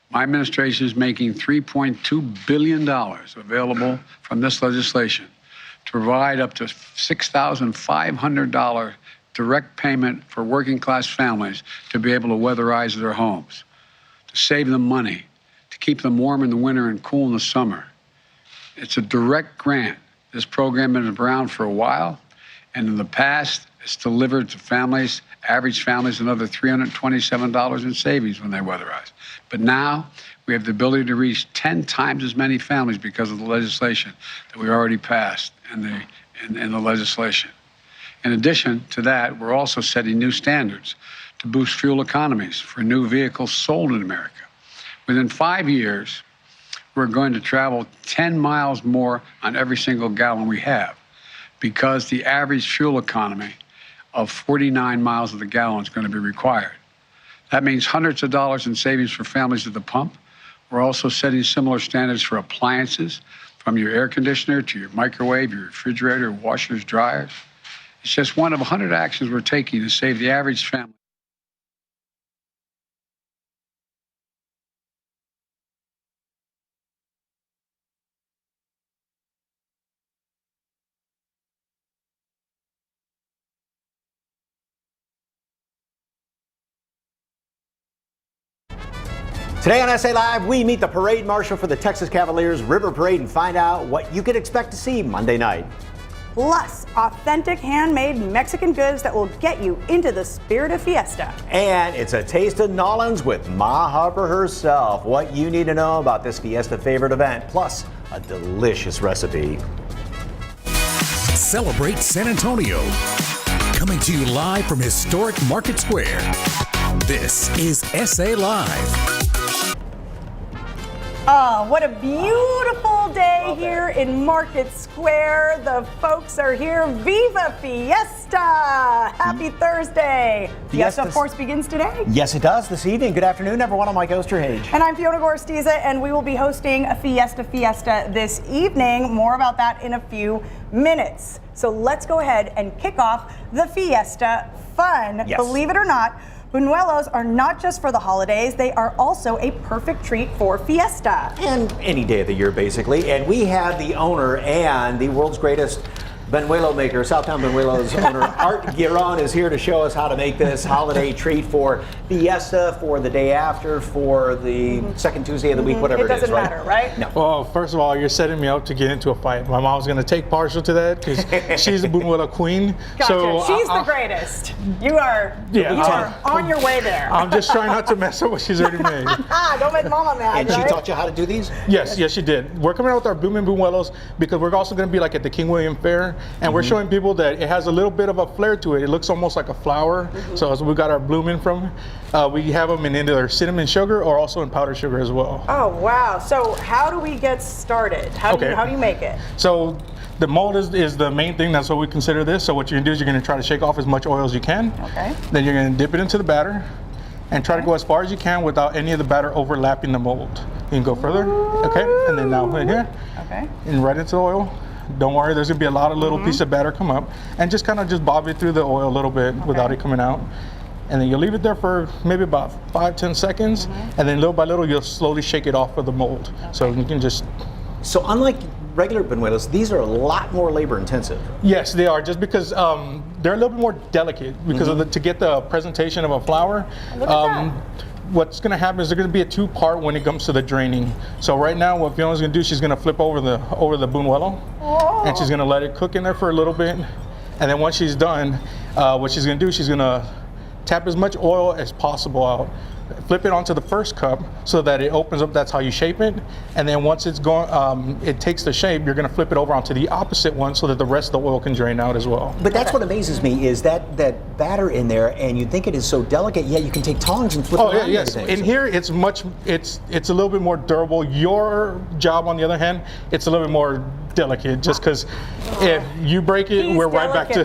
Speaker 4: My administration is making $3.2 billion available from this legislation to provide up to $6,500 direct payment for working class families to be able to weatherize their homes, to save them money, to keep them warm in the winter and cool in the summer. It's a direct grant. This program has been around for a while, and in the past, it's delivered to families, average families, another $327 in savings when they weatherize. But now we have the ability to reach 10 times as many families because of the legislation that we already passed in the legislation. In addition to that, we're also setting new standards to boost fuel economies for new vehicles sold in America. Within 5 years, we're going to travel 10 miles more on every single gallon we have because the average fuel economy of 49 miles of the gallon is going to be required. That means hundreds of dollars in savings for families at the pump. We're also setting similar standards for appliances, from your air conditioner to your microwave, your refrigerator, washers, dryers. It's just one of 100 actions we're taking to save the average family.
Speaker 5: Today on SA Live, we meet the parade marshal for the Texas Cavaliers River Parade and find out what you can expect to see Monday night.
Speaker 6: Plus, authentic handmade Mexican goods that will get you into the spirit of Fiesta.
Speaker 5: And it's a taste of Nollins with Ma Harper herself. What you need to know about this Fiesta favorite event, plus a delicious recipe.
Speaker 7: Celebrate San Antonio. Coming to you live from historic Market Square. This is SA Live.
Speaker 6: Oh, what a beautiful day here in Market Square. The folks are here. Viva Fiesta! Happy Thursday. Fiesta, of course, begins today.
Speaker 5: Yes, it does this evening. Good afternoon, everyone. I'm Mike Osterhage.
Speaker 6: And I'm Fiona Gorstiza, and we will be hosting a Fiesta this evening. More about that in a few minutes. So let's go ahead and kick off the Fiesta fun.
Speaker 5: Yes.
Speaker 6: Believe it or not, buñuelos are not just for the holidays, they are also a perfect treat for Fiesta.
Speaker 5: And any day of the year, basically. And we have the owner and the world's greatest Buñuelo maker, Southtown Buñuelos owner, Art Giron, is here to show us how to make this holiday treat for Fiesta, for the day after, for the second Tuesday of the week, whatever it is, right?
Speaker 6: It doesn't matter, right?
Speaker 5: No.
Speaker 8: Well, first of all, you're setting me up to get into a fight. My mom's going to take partial to that because she's the Buñuelo queen.
Speaker 6: Gotcha.
Speaker 8: So
Speaker 6: she's the greatest. You are on your way there.
Speaker 8: I'm just trying not to mess up what she's already made.
Speaker 6: Don't make mama mad,
Speaker 5: And
Speaker 6: right?
Speaker 5: she taught you how to do these?
Speaker 8: Yes, she did. We're coming out with our Buñuelos because we're also going to be like at the King William Fair. And we're showing people that it has a little bit of a flair to it. It looks almost like a flower. So as we got our blooming from, we have them in either cinnamon sugar or also in powdered sugar as well.
Speaker 6: Oh, wow. So how do we get started? How do you make it?
Speaker 8: So the mold is the main thing. That's what we consider this. So what you're gonna do is you're gonna try to shake off as much oil as you can.
Speaker 6: Okay.
Speaker 8: Then you're gonna dip it into the batter and try to go as far as you can without any of the batter overlapping the mold. You can go further, okay? And then now right here,
Speaker 6: okay,
Speaker 8: and right into the oil. Don't worry, there's gonna be a lot of little pieces of batter come up, and just kind of just bob it through the oil a little bit without it coming out. And then you'll leave it there for maybe about 5-10 seconds, and then little by little you'll slowly shake it off of the mold. So you can just.
Speaker 5: So unlike regular buñuelos, these are a lot more labor intensive.
Speaker 8: Yes, they are, just because they're a little bit more delicate because of to get the presentation of a flour.
Speaker 6: Look at that.
Speaker 8: What's going to happen is there's going to be a two-part when it comes to the draining. So right now, what Fiona's going to do, she's going to flip over the buñuelo, and she's going to let it cook in there for a little bit. And then once she's done, what she's going to do, she's going to tap as much oil as possible out. Flip it onto the first cup so that it opens up. That's how you shape it. And then once it's gone, it takes the shape, you're going to flip it over onto the opposite one so that the rest of the oil can drain out as well.
Speaker 5: But that's what amazes me is that batter in there, and you think it is so delicate, yet you can take tongs and flip it around.
Speaker 8: Yes. In here, it's a little bit more durable. Your job, on the other hand, it's a little bit more delicate, just because if you break it, we're right back to.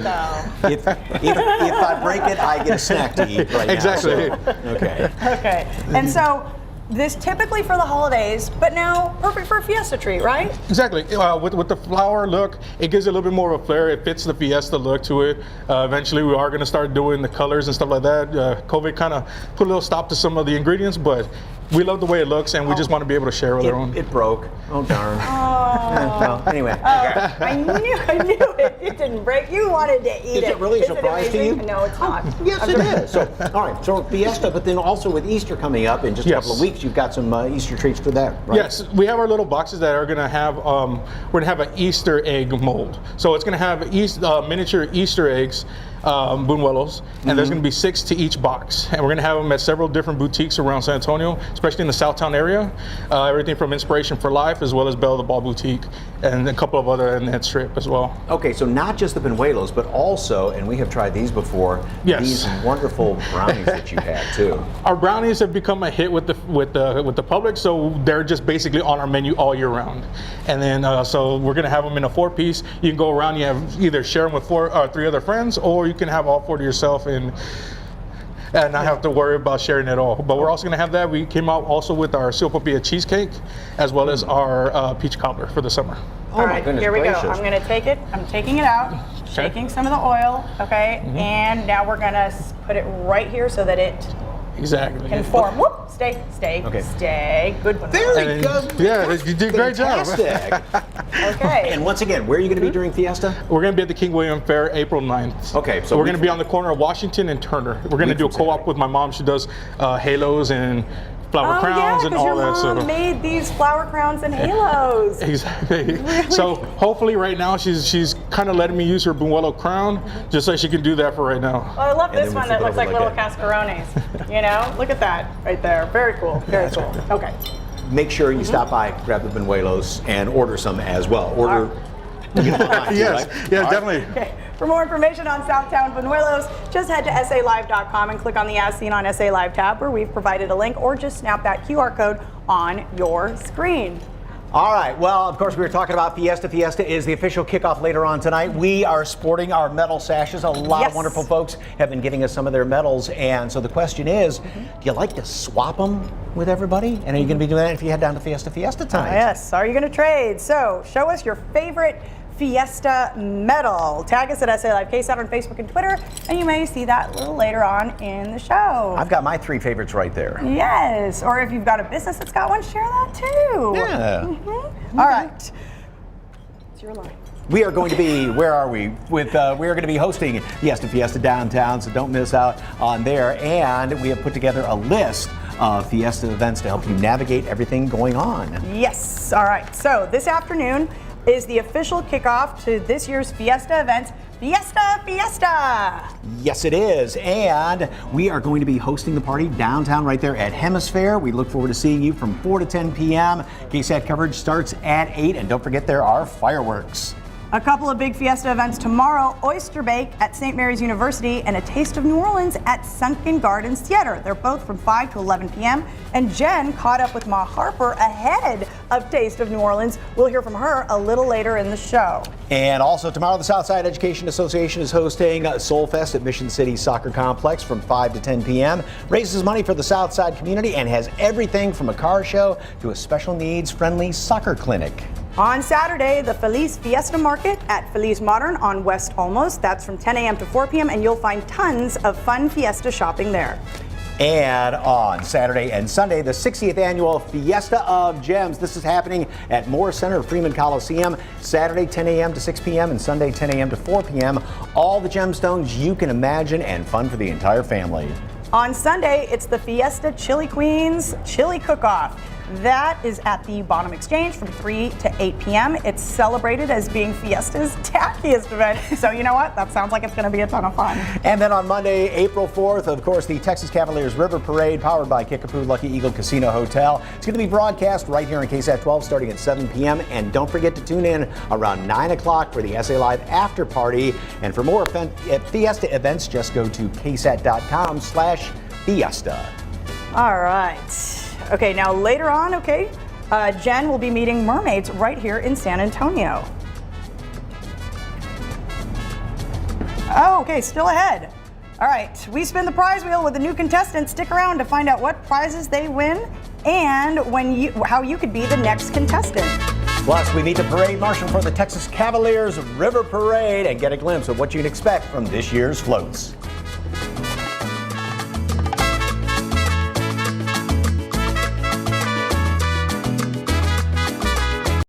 Speaker 5: If I break it, I get a snack to eat right
Speaker 8: exactly.
Speaker 5: now. So, okay.
Speaker 6: Okay. And so this typically for the holidays, but now perfect for a Fiesta treat, right?
Speaker 8: Exactly. With the flower look, it gives it a little bit more of a flair. It fits the Fiesta look to it. Eventually, we are going to start doing the colors and stuff like that. COVID kind of put a little stop to some of the ingredients, but we love the way it looks, and we just want to be able to share with everyone.
Speaker 5: It broke. Oh, darn.
Speaker 6: Oh.
Speaker 5: Well, anyway.
Speaker 6: I knew it. It didn't break. You wanted to eat it.
Speaker 5: Is it really a surprise to you?
Speaker 6: No, it's not.
Speaker 5: Yes, it is. So, all right. So Fiesta, but then also with Easter coming up in just a couple of weeks, you've got some Easter treats for that, right?
Speaker 8: Yes, we have our little boxes that are going to have. We're going to have an Easter egg mold. So it's going to have miniature Easter eggs. Buñuelos, and there's going to be 6 to each box, and we're going to have them at several different boutiques around San Antonio, especially in the Southtown area. Everything from Inspiration for Life as well as Belle the Ball Boutique, and a couple of other in that strip as well.
Speaker 5: Okay, so not just the buñuelos, but also, and we have tried these before, these wonderful brownies that you had too.
Speaker 8: Our brownies have become a hit with the public, so they're just basically on our menu all year round. And then so we're going to have them in a 4-piece. You can go around. You have either share them with 4 or 3 other friends, or you can have all 4 to yourself and not have to worry about sharing it all. But we're also going to have that. We came out also with our Silpapilla cheesecake as well as our peach cobbler for the summer.
Speaker 6: All right, here we go. I'm going to take it. I'm taking it out, shaking some of the oil, okay? And now we're going to put it right here so that it can form. Whoop! Stay. Stay. Good one.
Speaker 5: Very good.
Speaker 8: Yeah, you did a great job.
Speaker 6: Okay.
Speaker 5: And once again, where are you going to be during Fiesta?
Speaker 8: We're going to be at the King William Fair April 9th.
Speaker 5: Okay.
Speaker 8: So we're going to be on the corner of Washington and Turner. We're going to do a co-op with my mom. She does halos and flower crowns and all that.
Speaker 6: Your mom made these flower crowns and halos.
Speaker 8: Exactly.
Speaker 6: Really?
Speaker 8: So hopefully right now she's kind of letting me use her buñuelo crown just so she can do that for right now.
Speaker 6: Well, I love this one that looks like little cascarones. You know, look at that right there. Very cool. Very cool. Okay.
Speaker 5: Make sure you stop by, grab the buñuelos, and order some as well. Order.
Speaker 8: Yes, definitely.
Speaker 6: Okay. For more information on Southtown Buñuelos, just head to SALive.com and click on the As Seen on SA Live tab where we've provided a link, or just snap that QR code on your screen.
Speaker 5: All right. Well, of course, we were talking about Fiesta. Fiesta is the official kickoff later on tonight. We are sporting our medal sashes. A lot of wonderful folks have been giving us some of their medals. And so the question is, do you like to swap them with everybody? And are you going to be doing that if you head down to Fiesta tonight?
Speaker 6: Yes. Are you going to trade? So show us your favorite Fiesta medal. Tag us at SA Live KSAT on Facebook and Twitter, and you may see that a little later on in the show.
Speaker 5: I've got my 3 favorites right there.
Speaker 6: Yes, or if you've got a business that's got one, share that too.
Speaker 5: Yeah.
Speaker 6: All right. It's your line.
Speaker 5: We are going to be, where are we? We are going to be hosting Fiesta downtown, so don't miss out on there. And we have put together a list of Fiesta events to help you navigate everything going on.
Speaker 6: Yes. All right. So this afternoon is the official kickoff to this year's Fiesta event, Fiesta!
Speaker 5: Yes, it is. And we are going to be hosting the party downtown right there at Hemisphere. We look forward to seeing you from 4 to 10 p.m. KSAT coverage starts at 8. And don't forget, there are fireworks.
Speaker 6: A couple of big Fiesta events tomorrow, Oyster Bake at St. Mary's University and a Taste of New Orleans at Sunken Gardens Theater. They're both from 5 to 11 p.m. And Jen caught up with Ma Harper ahead of Taste of New Orleans. We'll hear from her a little later in the show.
Speaker 5: And also tomorrow, the Southside Education Association is hosting Soul Fest at Mission City Soccer Complex from 5 to 10 p.m. Raises money for the Southside community and has everything from a car show to a special needs friendly soccer clinic.
Speaker 6: On Saturday, the Feliz Fiesta Market at Feliz Modern on West Olmos. That's from 10 a.m. to 4 p.m. and you'll find tons of fun Fiesta shopping there.
Speaker 5: And on Saturday and Sunday, the 60th annual Fiesta of Gems. This is happening at Moore Center, Freeman Coliseum. Saturday, 10 a.m. to 6 p.m. and Sunday, 10 a.m. to 4 p.m. All the gemstones you can imagine and fun for the entire family.
Speaker 6: On Sunday, it's the Fiesta Chili Queens Chili Cook-Off. That is at the Bottom Exchange from 3 to 8 p.m. It's celebrated as being Fiesta's tackiest event. So you know what? That sounds like it's going to be a ton of fun.
Speaker 5: And then on Monday, April 4th, of course, the Texas Cavaliers River Parade powered by Kickapoo Lucky Eagle Casino Hotel. It's going to be broadcast right here on KSAT 12 starting at 7 p.m. And don't forget to tune in around 9 o'clock for the SA Live after party. And for more Fiesta events, just go to ksat.com/Fiesta.
Speaker 6: All right. Okay, now later on, Jen will be meeting mermaids right here in San Antonio. Oh, okay, still ahead. All right, we spin the prize wheel with a new contestant. Stick around to find out what prizes they win and how you could be the next contestant.
Speaker 5: Plus, we meet the parade marshal for the Texas Cavaliers River Parade and get a glimpse of what you'd expect from this year's floats.